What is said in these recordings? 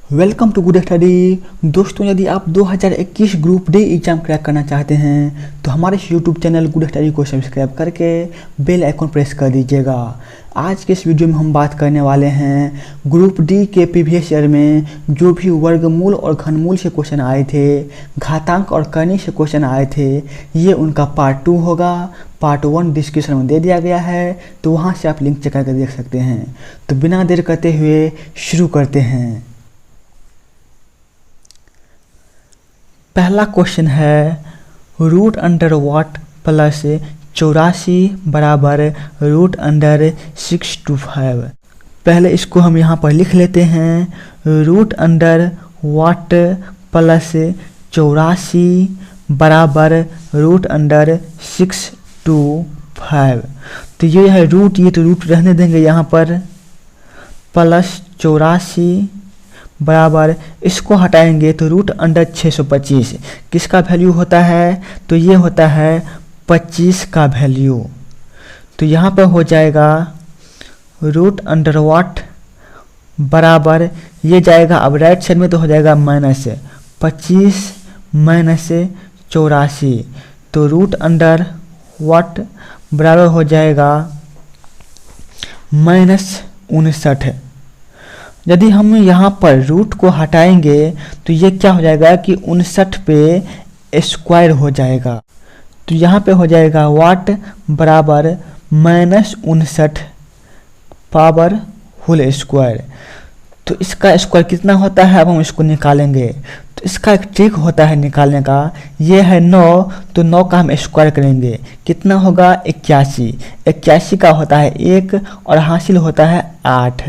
Welcome to good study. दोस्तों, यदि आप 2021 ग्रुप डी एग्ज़ाम क्रैक करना चाहते हैं तो हमारे इस यूट्यूब चैनल गुड स्टडी को सब्सक्राइब करके बेल आइकन प्रेस कर दीजिएगा। आज के इस वीडियो में हम बात करने वाले हैं ग्रुप डी के प्रीवियस ईयर में जो भी वर्गमूल और घनमूल से क्वेश्चन आए थे, घातांक और कर्णी से क्वेश्चन आए थे, ये उनका पार्ट 2 होगा। पार्ट 1 डिस्क्रिप्शन में दे दिया गया है, तो वहाँ से आप लिंक चेक करके देख सकते हैं। तो बिना देर करते हुए शुरू करते हैं। पहला क्वेश्चन है रूट अंडर वाट प्लस 84 बराबर रूट अंडर 625। पहले इसको हम यहाँ पर लिख लेते हैं। रूट अंडर वाट प्लस 84 बराबर रूट अंडर 625। तो ये है रूट, ये तो रूट रहने देंगे यहाँ पर, प्लस 84 बराबर, इसको हटाएंगे तो रूट अंडर 625 किसका वैल्यू होता है, तो ये होता है 25 का वैल्यू। तो यहाँ पर हो जाएगा रूट अंडर वाट बराबर, ये जाएगा अब राइट साइड में तो हो जाएगा माइनस 25 माइनस 84, तो रूट अंडर वाट बराबर हो जाएगा -59। यदि हम यहाँ पर रूट को हटाएंगे तो ये क्या हो जाएगा कि 59 पे स्क्वायर हो जाएगा। तो यहाँ पे हो जाएगा वाट बराबर -59 पावर होल स्क्वायर। तो इसका स्क्वायर कितना होता है, अब हम इसको निकालेंगे। तो इसका एक ट्रिक होता है निकालने का, ये है 9, तो 9 का हम स्क्वायर करेंगे, कितना होगा 81। 81 का होता है 1 और हासिल होता है 8।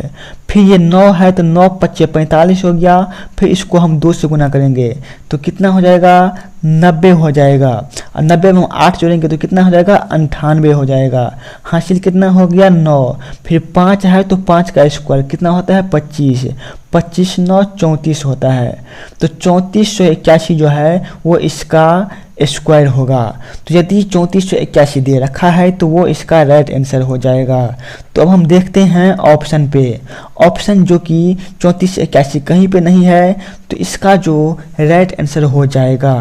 फिर ये 9 है तो 9 × 5 = 45 हो गया। फिर इसको हम 2 से गुना करेंगे तो कितना हो जाएगा 90 हो जाएगा। और 90 में हम 8 जोड़ेंगे तो कितना हो जाएगा 98 हो जाएगा। हासिल कितना हो गया 9। फिर 5 है तो 5 का स्क्वायर कितना होता है 25। 25 9 34 होता है। तो 3481 जो है वो इसका स्क्वायर होगा। तो यदि 3481 दे रखा है तो वो इसका राइट आंसर हो जाएगा। तो अब हम देखते हैं ऑप्शन पे। ऑप्शन जो कि 3481 कहीं पे नहीं है, तो इसका जो राइट आंसर हो जाएगा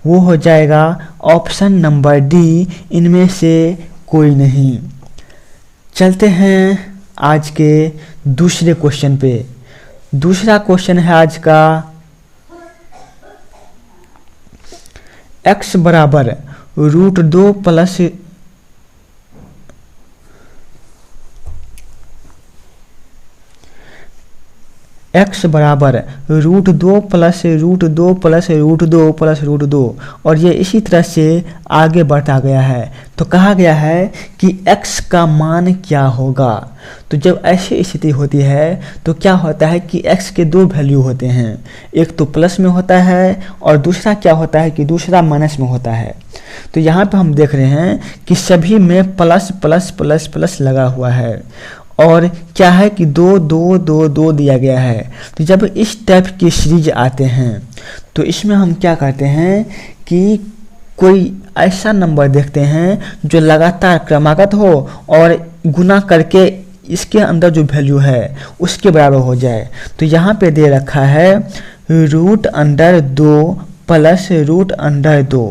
वो हो जाएगा ऑप्शन नंबर डी, इनमें से कोई नहीं। चलते हैं आज के दूसरे क्वेश्चन पे। दूसरा क्वेश्चन है आज का x बराबर √2 प्लस x बराबर √2 प्लस √2 प्लस √2 प्लस √2, और ये इसी तरह से आगे बढ़ता गया है। तो कहा गया है कि x का मान क्या होगा। तो जब ऐसी स्थिति होती है तो क्या होता है कि x के 2 वैल्यू होते हैं, एक तो प्लस में होता है और दूसरा क्या होता है कि दूसरा माइनस में होता है। तो यहाँ पे हम देख रहे हैं कि सभी में प्लस प्लस प्लस प्लस लगा हुआ है, और क्या है कि 2 2 2 2 दिया गया है। तो जब इस टाइप की सीरीज आते हैं तो इसमें हम क्या करते हैं कि कोई ऐसा नंबर देखते हैं जो लगातार क्रमागत हो और गुना करके इसके अंदर जो वैल्यू है उसके बराबर हो जाए। तो यहाँ पे दे रखा है √2 प्लस √2।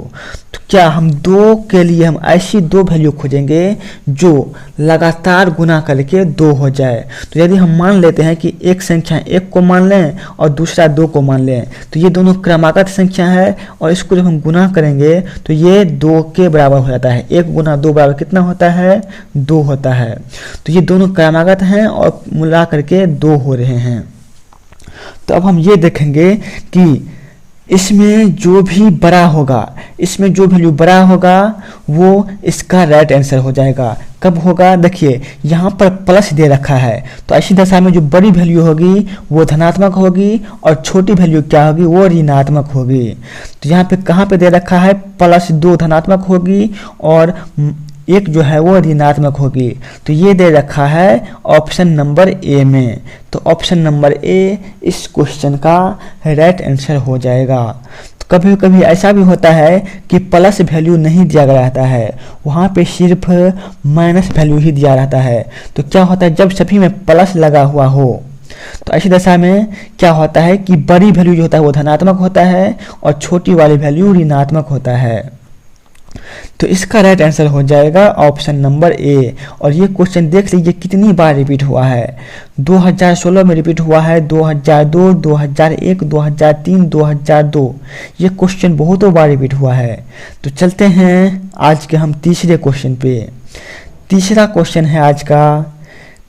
तो क्या हम 2 के लिए हम ऐसी 2 वैल्यू खोजेंगे जो लगातार गुना करके 2 हो जाए। तो यदि हम मान लेते हैं कि एक संख्या 1 को मान लें और दूसरा 2 को मान लें, तो ये दोनों क्रमागत संख्या है और इसको जब हम गुना करेंगे तो ये 2 के बराबर हो जाता है। 1 × 2 बराबर कितना होता है 2 होता है। तो ये दोनों क्रमागत हैं और मिला करके 2 हो रहे हैं। तो अब हम ये देखेंगे कि इसमें जो भी बड़ा होगा, इसमें जो वैल्यू बड़ा होगा वो इसका राइट आंसर हो जाएगा। कब होगा, देखिए यहाँ पर प्लस दे रखा है, तो ऐसी दशा में जो बड़ी वैल्यू होगी वो धनात्मक होगी और छोटी वैल्यू क्या होगी वो ऋणात्मक होगी। तो यहाँ पे कहाँ पे दे रखा है +2 धनात्मक होगी और 1 जो है वो ऋणात्मक होगी। तो ये दे रखा है ऑप्शन नंबर ए में। तो ऑप्शन नंबर ए इस क्वेश्चन का राइट आंसर हो जाएगा। तो कभी कभी ऐसा भी होता है कि प्लस वैल्यू नहीं दिया गया रहता है, वहाँ पे सिर्फ माइनस वैल्यू ही दिया रहता है। तो क्या होता है जब सभी में प्लस लगा हुआ हो तो ऐसी दशा में क्या होता है कि बड़ी वैल्यू जो होता है वो धनात्मक होता है और छोटी वाली वैल्यू ऋणात्मक होता है। तो इसका राइट आंसर हो जाएगा ऑप्शन नंबर ए। और ये क्वेश्चन देख लीजिए कितनी बार रिपीट हुआ है, 2016 में रिपीट हुआ है, 2002, 2001, 2003, 2002, ये क्वेश्चन बहुतों बार रिपीट हुआ है। तो चलते हैं आज के हम तीसरे क्वेश्चन पे। तीसरा क्वेश्चन है आज का,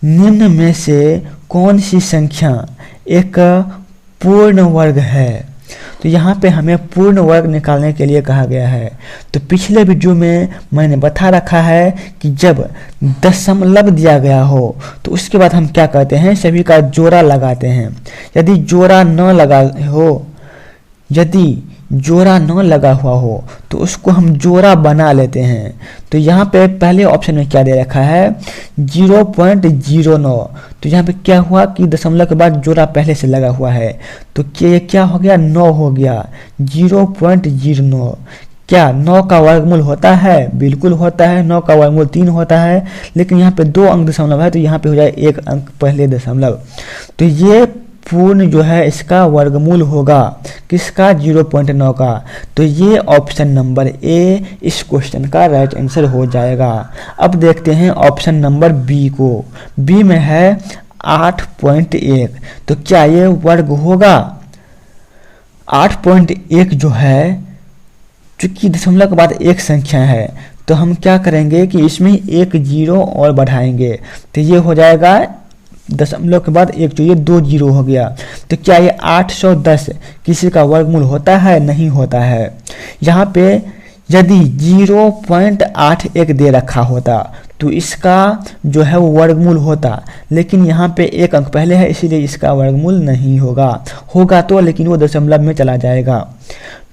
निम्न में से कौन सी संख्या एक पूर्ण वर्ग है। तो यहाँ पे हमें पूर्ण वर्ग निकालने के लिए कहा गया है। तो पिछले वीडियो में मैंने बता रखा है कि जब दशमलव दिया गया हो तो उसके बाद हम क्या करते हैं, सभी का जोड़ा लगाते हैं। यदि जोड़ा न लगा हो, यदि जोड़ा न लगा हुआ हो तो उसको हम जोड़ा बना लेते हैं। तो यहाँ पे पहले ऑप्शन में क्या दे रखा है, 0.09। तो यहाँ पे क्या हुआ कि दशमलव के बाद जोड़ा पहले से लगा हुआ है, तो ये क्या हो गया, 9 हो गया, 0.09। क्या 9 का वर्गमूल होता है? बिल्कुल होता है, 9 का वर्गमूल 3 होता है, लेकिन यहाँ पे 2 अंक दशमलव है तो यहाँ पे हो जाए 1 अंक पहले दशमलव। तो ये पूर्ण जो है इसका वर्गमूल होगा, किसका, 0.9 का। तो ये ऑप्शन नंबर ए इस क्वेश्चन का राइट आंसर हो जाएगा। अब देखते हैं ऑप्शन नंबर बी को। बी में है 8.1। तो क्या ये वर्ग होगा? 8.1 जो है, चूंकि दशमलव के बाद एक संख्या है तो हम क्या करेंगे कि इसमें एक जीरो और बढ़ाएंगे, तो ये हो जाएगा दशमलव के बाद एक, जो ये 2 जीरो हो गया। तो क्या ये 810 किसी का वर्गमूल होता है? नहीं होता है। यहाँ पे यदि 0.81 दे रखा होता तो इसका जो है वो वर्गमूल होता, लेकिन यहाँ पे एक अंक पहले है इसीलिए इसका वर्गमूल नहीं होगा। होगा तो लेकिन वो दशमलव में चला जाएगा।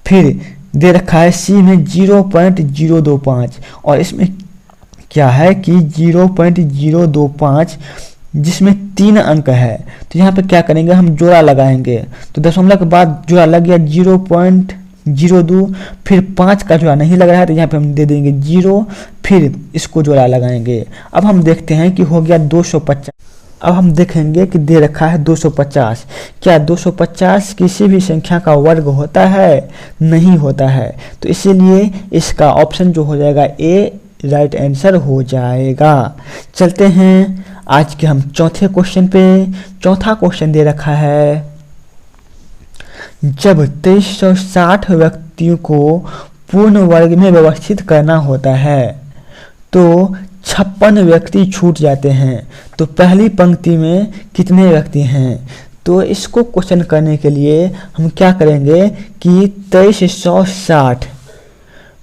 फिर दे रखा है सी में 0.025 और इसमें क्या है कि 0.025 जिसमें 3 अंक है। तो यहाँ पे क्या करेंगे, हम जोड़ा लगाएंगे। तो दशमलव के बाद जोड़ा लग गया 0.02, फिर 5 का जोड़ा नहीं लग रहा है तो यहाँ पे हम दे देंगे 0, फिर इसको जोड़ा लगाएंगे। अब हम देखते हैं कि हो गया 250। अब हम देखेंगे कि दे रखा है 250। क्या 250 किसी भी संख्या का वर्ग होता है? नहीं होता है। तो इसीलिए इसका ऑप्शन जो हो जाएगा ए राइट आंसर हो जाएगा। चलते हैं आज के हम चौथे क्वेश्चन पे। चौथा क्वेश्चन दे रखा है, जब 2360 व्यक्तियों को पूर्ण वर्ग में व्यवस्थित करना होता है तो 56 व्यक्ति छूट जाते हैं, तो पहली पंक्ति में कितने व्यक्ति हैं? तो इसको क्वेश्चन करने के लिए हम क्या करेंगे कि 2360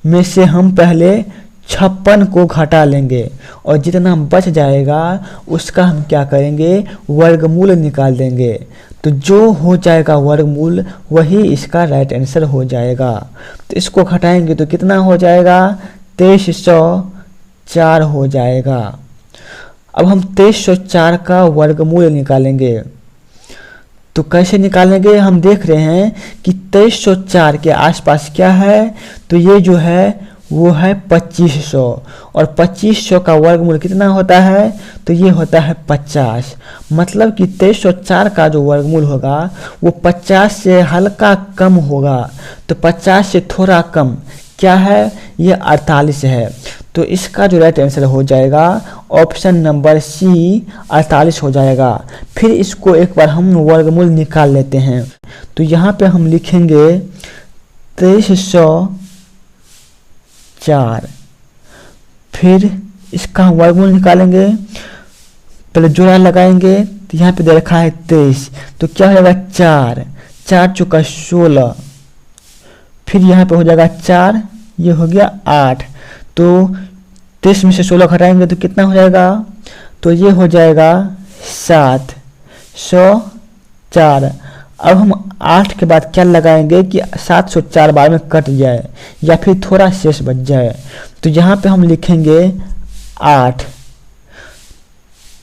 में से हम पहले 56 को घटा लेंगे और जितना बच जाएगा उसका हम क्या करेंगे, वर्गमूल निकाल देंगे। तो जो हो जाएगा वर्गमूल वही इसका राइट आंसर हो जाएगा। तो इसको घटाएंगे तो कितना हो जाएगा, 2304 हो जाएगा। अब हम 2304 का वर्गमूल निकालेंगे। तो कैसे निकालेंगे, हम देख रहे हैं कि 2304 के आसपास क्या है, तो ये जो है वो है 2500 और 2500 का वर्गमूल कितना होता है, तो ये होता है 50। मतलब कि 2304 का जो वर्गमूल होगा वो 50 से हल्का कम होगा। तो 50 से थोड़ा कम क्या है, ये 48 है। तो इसका जो राइट आंसर हो जाएगा ऑप्शन नंबर सी 48 हो जाएगा। फिर इसको एक बार हम वर्गमूल निकाल लेते हैं। तो यहाँ पे हम लिखेंगे 2304, फिर इसका हम वर्गमूल निकालेंगे, पहले जोड़ा लगाएंगे। तो यहाँ पे दे रखा है 23, तो क्या हो जाएगा 4, 4 चौका 16, फिर यहाँ पे हो जाएगा 4, ये हो गया 8। तो 23 में से 16 घटाएंगे तो कितना हो जाएगा, तो ये हो जाएगा 704। अब हम 8 के बाद क्या लगाएंगे कि 704 बार में कट जाए या फिर थोड़ा शेष बच जाए। तो यहाँ पे हम लिखेंगे 8,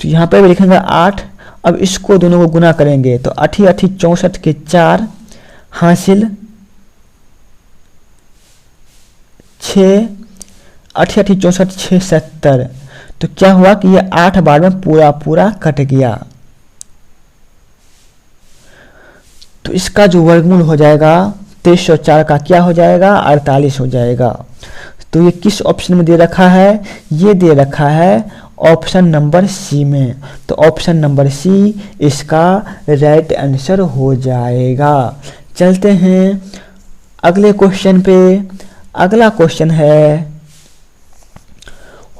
तो यहाँ पे भी लिखेंगे 8। अब इसको दोनों को गुना करेंगे तो 8 8 64 के 4 हासिल 6, 8 8 64 6 70। तो क्या हुआ कि ये 8 बार में पूरा कट गया। तो इसका जो वर्गमूल हो जाएगा 2304 का क्या हो जाएगा, 48 हो जाएगा। तो ये किस ऑप्शन में दे रखा है, ये दे रखा है ऑप्शन नंबर सी में। तो ऑप्शन नंबर सी इसका राइट आंसर हो जाएगा। चलते हैं अगले क्वेश्चन पे। अगला क्वेश्चन है,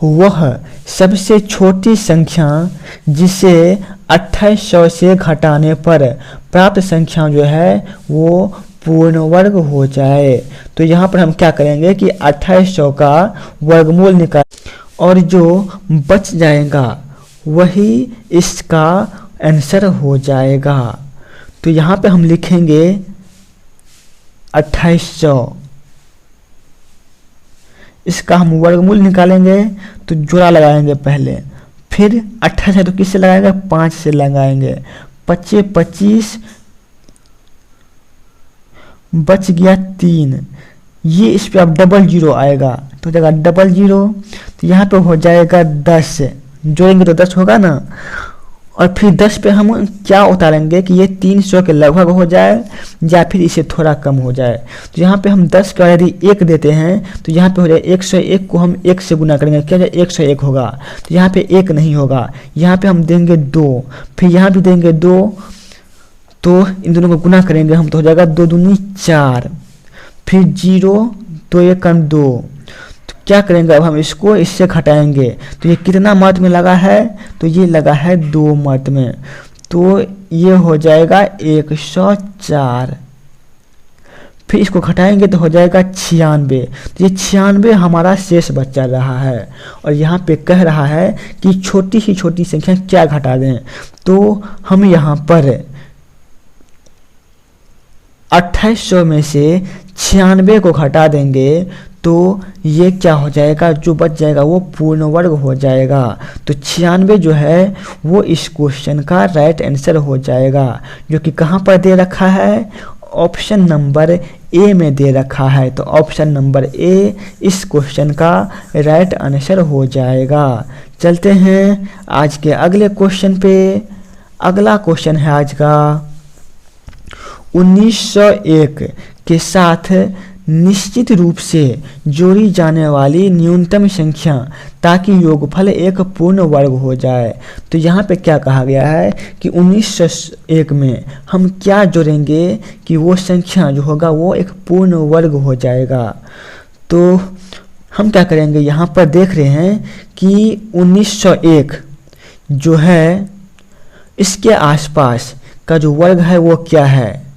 वह सबसे छोटी संख्या जिसे 2800 से घटाने पर प्राप्त संख्या जो है वो पूर्ण वर्ग हो जाए। तो यहाँ पर हम क्या करेंगे कि 2800 का वर्गमूल निकाल और जो बच जाएगा वही इसका आंसर हो जाएगा। तो यहाँ पे हम लिखेंगे 2800, इसका हम वर्गमूल निकालेंगे तो जोड़ा लगाएंगे पहले, फिर 28 है तो किससे लगाएंगे, 5 से लगाएंगे। 25 25 बच गया 3, ये इस पे अब डबल जीरो आएगा तो जाएगा डबल जीरो। तो यहाँ पे हो जाएगा 10, जोड़ेंगे तो 10 होगा ना। और फिर 10 पे हम क्या उतारेंगे कि ये 300 के लगभग हो जाए या फिर इसे थोड़ा कम हो जाए। तो यहाँ पे हम 10 का यदि 1 देते हैं तो यहाँ पे हो जाए 101 को हम 1 से गुना करेंगे, क्या जाए 101 होगा। तो यहाँ पे 1 नहीं होगा, यहाँ पे हम देंगे 2, फिर यहाँ भी देंगे 2, तो इन दोनों को गुना करेंगे हम तो हो जाएगा 2 दूनी 4, फिर 0 2 1 2। क्या करेंगे अब हम इसको इससे घटाएंगे तो ये कितना मर्द में लगा है, तो ये लगा है 2 मर्द में, तो ये हो जाएगा 104। फिर इसको घटाएंगे तो हो जाएगा 96। तो ये 96 हमारा शेष बचा रहा है। और यहाँ पे कह रहा है कि छोटी से छोटी संख्या क्या घटा दें, तो हम यहाँ पर 2800 में से 96 को घटा देंगे तो ये क्या हो जाएगा, जो बच जाएगा वो पूर्ण वर्ग हो जाएगा। तो 96 जो है वो इस क्वेश्चन का राइट आंसर हो जाएगा, जो कि कहाँ पर दे रखा है, ऑप्शन नंबर ए में दे रखा है। तो ऑप्शन नंबर ए इस क्वेश्चन का राइट आंसर हो जाएगा। चलते हैं आज के अगले क्वेश्चन पे। अगला क्वेश्चन है आज का, 1901 के साथ निश्चित रूप से जोड़ी जाने वाली न्यूनतम संख्या ताकि योगफल एक पूर्ण वर्ग हो जाए। तो यहाँ पे क्या कहा गया है कि 1901 में हम क्या जोड़ेंगे कि वो संख्या जो होगा वो एक पूर्ण वर्ग हो जाएगा। तो हम क्या करेंगे, यहाँ पर देख रहे हैं कि 1901 जो है इसके आसपास का जो वर्ग है वो क्या है।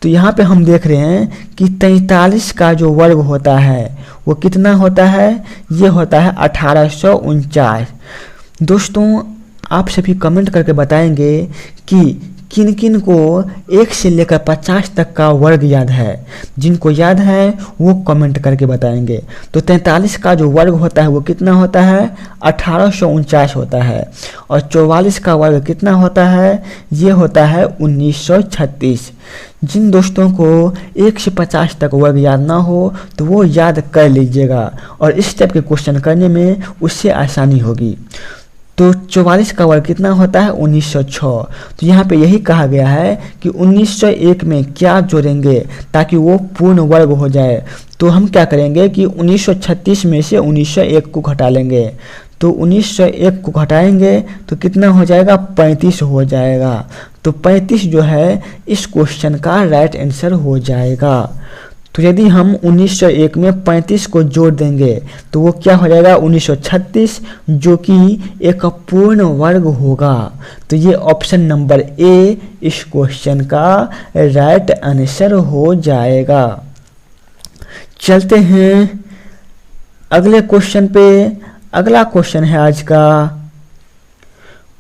तो यहाँ पे हम देख रहे हैं कि 43 का जो वर्ग होता है वो कितना होता है, ये होता है 1849। दोस्तों आप सभी कमेंट करके बताएंगे कि किन किन को 1 से लेकर 50 तक का वर्ग याद है। जिनको याद है वो कमेंट करके बताएंगे। तो 43 का जो वर्ग होता है वो कितना होता है, 1849 होता है। और 44 का वर्ग कितना होता है, ये होता है 1936। जिन दोस्तों को 1 से 50 तक वर्ग याद ना हो तो वो याद कर लीजिएगा और इस टाइप के क्वेश्चन करने में उससे आसानी होगी। तो 44 का वर्ग कितना होता है, 1906। तो यहाँ पे यही कहा गया है कि 1901 में क्या जोड़ेंगे ताकि वो पूर्ण वर्ग हो जाए। तो हम क्या करेंगे कि 1936 में से 1901 को घटा लेंगे। तो 1901 को घटाएंगे तो कितना हो जाएगा, 35 हो जाएगा। तो 35 जो है इस क्वेश्चन का राइट आंसर हो जाएगा। तो यदि हम 1901 में 35 को जोड़ देंगे तो वो क्या हो जाएगा, 1936, जो कि एक पूर्ण वर्ग होगा। तो ये ऑप्शन नंबर ए इस क्वेश्चन का राइट आंसर हो जाएगा। चलते हैं अगले क्वेश्चन पे। अगला क्वेश्चन है आज का,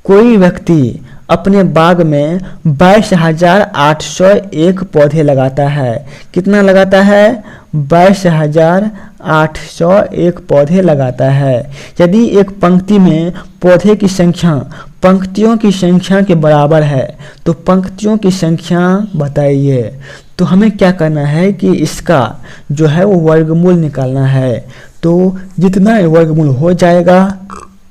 कोई व्यक्ति अपने बाग में 22,801 पौधे लगाता है। कितना लगाता है, 22,801 पौधे लगाता है। यदि एक पंक्ति में पौधे की संख्या पंक्तियों की संख्या के बराबर है तो पंक्तियों की संख्या बताइए। तो हमें क्या करना है कि इसका जो है वो वर्गमूल निकालना है। तो जितना वर्गमूल हो जाएगा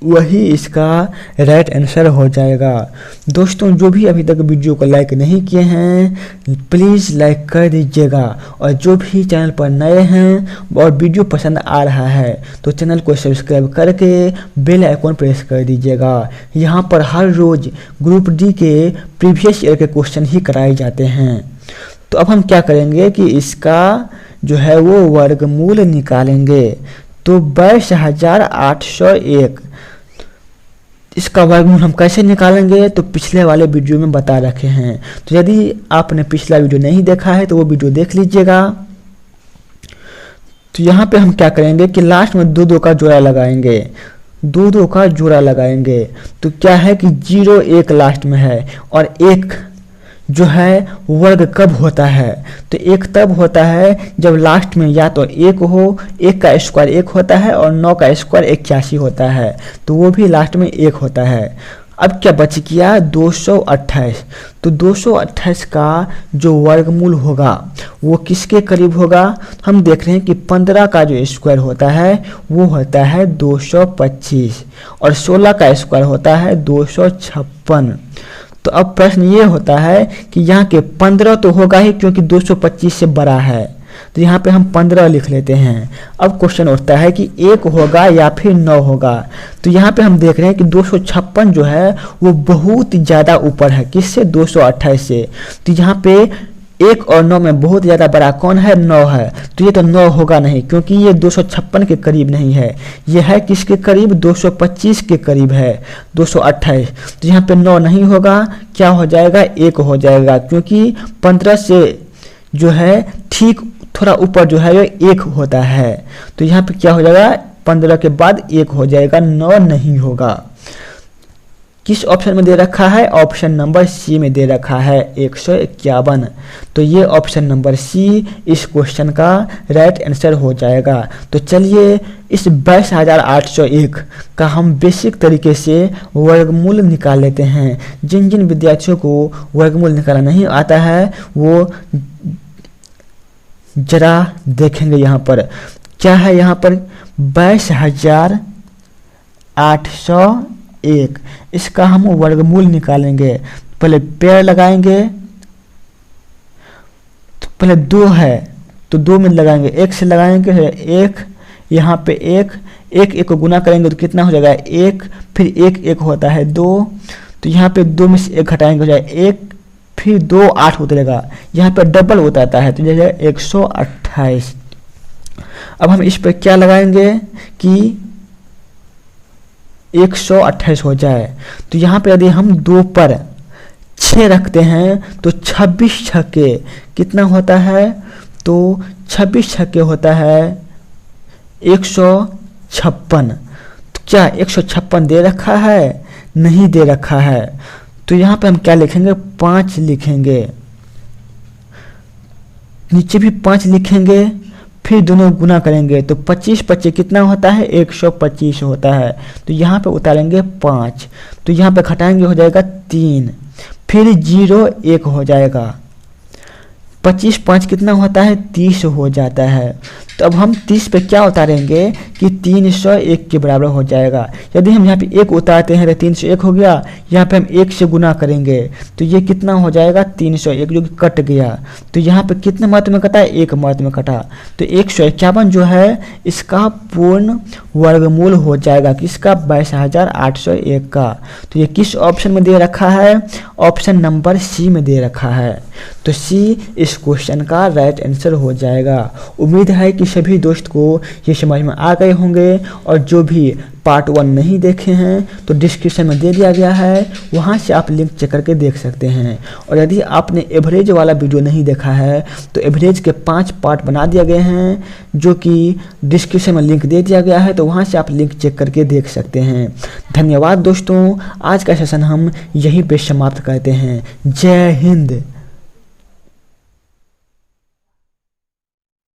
वही इसका राइट आंसर हो जाएगा। दोस्तों जो भी अभी तक वीडियो को लाइक नहीं किए हैं प्लीज़ लाइक कर दीजिएगा, और जो भी चैनल पर नए हैं और वीडियो पसंद आ रहा है तो चैनल को सब्सक्राइब करके बेल आइकन प्रेस कर दीजिएगा। यहाँ पर हर रोज़ ग्रुप डी के प्रीवियस ईयर के क्वेश्चन ही कराए जाते हैं। तो अब हम क्या करेंगे कि इसका जो है वो वर्गमूल निकालेंगे। तो 22,801 इसका वर्गमूल हम कैसे निकालेंगे तो पिछले वाले वीडियो में बता रखे हैं। तो यदि आपने पिछला वीडियो नहीं देखा है तो वो वीडियो देख लीजिएगा। तो यहाँ पे हम क्या करेंगे कि लास्ट में 2 का जोड़ा लगाएंगे, 2 का जोड़ा लगाएंगे। तो क्या है कि 0 1 लास्ट में है, और 1 जो है वर्ग कब होता है तो 1 तब होता है जब लास्ट में या तो 1 हो, 1 का स्क्वायर 1 होता है और 9 का स्क्वायर 81 होता है, तो वो भी लास्ट में 1 होता है। अब क्या बच गया 228। तो 228 का जो वर्गमूल होगा वो किसके करीब होगा, हम देख रहे हैं कि 15 का जो स्क्वायर होता है वो होता है 225 और 16 का स्क्वायर होता है 256। तो अब प्रश्न ये होता है कि यहाँ के 15 तो होगा ही क्योंकि 225 से बड़ा है, तो यहाँ पे हम 15 लिख लेते हैं। अब क्वेश्चन उठता है कि 1 होगा या फिर 9 होगा। तो यहाँ पे हम देख रहे हैं कि 256 जो है वो बहुत ज़्यादा ऊपर है किससे 228 से। तो यहाँ पे 1 और 9 में बहुत ज़्यादा बड़ा कौन है 9 है, तो ये तो 9 होगा नहीं क्योंकि ये 256 के करीब नहीं है, ये है किसके करीब 225 के करीब है 228। तो यहाँ पे 9 नहीं होगा, क्या हो जाएगा 1 हो जाएगा क्योंकि 15 से जो है ठीक थोड़ा ऊपर जो है ये 1 होता है। तो यहाँ पे क्या हो जाएगा 15 के बाद 1 हो जाएगा, 9 नहीं होगा। किस ऑप्शन में दे रखा है, ऑप्शन नंबर सी में दे रखा है 151। तो ये ऑप्शन नंबर सी इस क्वेश्चन का राइट आंसर हो जाएगा। तो चलिए इस 22,801 का हम बेसिक तरीके से वर्गमूल निकाल लेते हैं। जिन जिन विद्यार्थियों को वर्गमूल निकालना नहीं आता है वो जरा देखेंगे यहाँ पर क्या है। यहाँ पर 22,801 इसका हम वर्गमूल निकालेंगे। पहले पेड़ लगाएंगे, तो पहले 2 है तो 2 में लगाएंगे, 1 से लगाएंगे 1, यहाँ पे 1 को गुना करेंगे तो कितना हो जाएगा 1, फिर 1 होता है 2, तो यहाँ पे 2 में से 1 घटाएंगे हो जाएगा 1, फिर 2 8 उतरेगा, यहाँ पे डबल उतरता है तो जैसे 128। अब हम इस पर क्या लगाएंगे कि 128 हो जाए। तो यहाँ पे यदि हम 2 पर 6 रखते हैं तो 26 छक्के कितना होता है, तो 26 छक्के होता है 156। तो क्या 156 दे रखा है, नहीं दे रखा है। तो यहाँ पे हम क्या लिखेंगे 5 लिखेंगे, नीचे भी 5 लिखेंगे, फिर दोनों गुना करेंगे तो 25 कितना होता है 125 होता है। तो यहाँ पे उतारेंगे 5, तो यहाँ पे घटाएंगे हो जाएगा 3, फिर 0 1 हो जाएगा, 25 5 कितना होता है 30 हो जाता है। तो अब हम 30 पे क्या उतारेंगे कि 301 के बराबर हो जाएगा। यदि हम यहाँ पे 1 उतारते हैं तो 301 हो गया, यहाँ पे हम 1 से गुना करेंगे तो ये कितना हो जाएगा 301 जो कि कट गया। तो यहाँ पे कितने महत्व में कटा है 1 महत्व में कटा, तो 151 जो है इसका पूर्ण वर्गमूल हो जाएगा किसका 22,801 का। तो ये किस ऑप्शन में दे रखा है, ऑप्शन नंबर सी में दे रखा है। तो सी इस क्वेश्चन का राइट आंसर हो जाएगा। उम्मीद है कि सभी दोस्त को ये समझ में आ गए होंगे, और जो भी पार्ट 1 नहीं देखे हैं तो डिस्क्रिप्शन में दे दिया गया है, वहाँ से आप लिंक चेक करके देख सकते हैं। और यदि आपने एवरेज वाला वीडियो नहीं देखा है तो एवरेज के 5 पार्ट बना दिए गए हैं जो कि डिस्क्रिप्शन में लिंक दे दिया गया है, तो वहाँ से आप लिंक चेक करके देख सकते हैं। धन्यवाद दोस्तों, आज का सेशन हम यहीं पे समाप्त करते हैं। जय हिंद।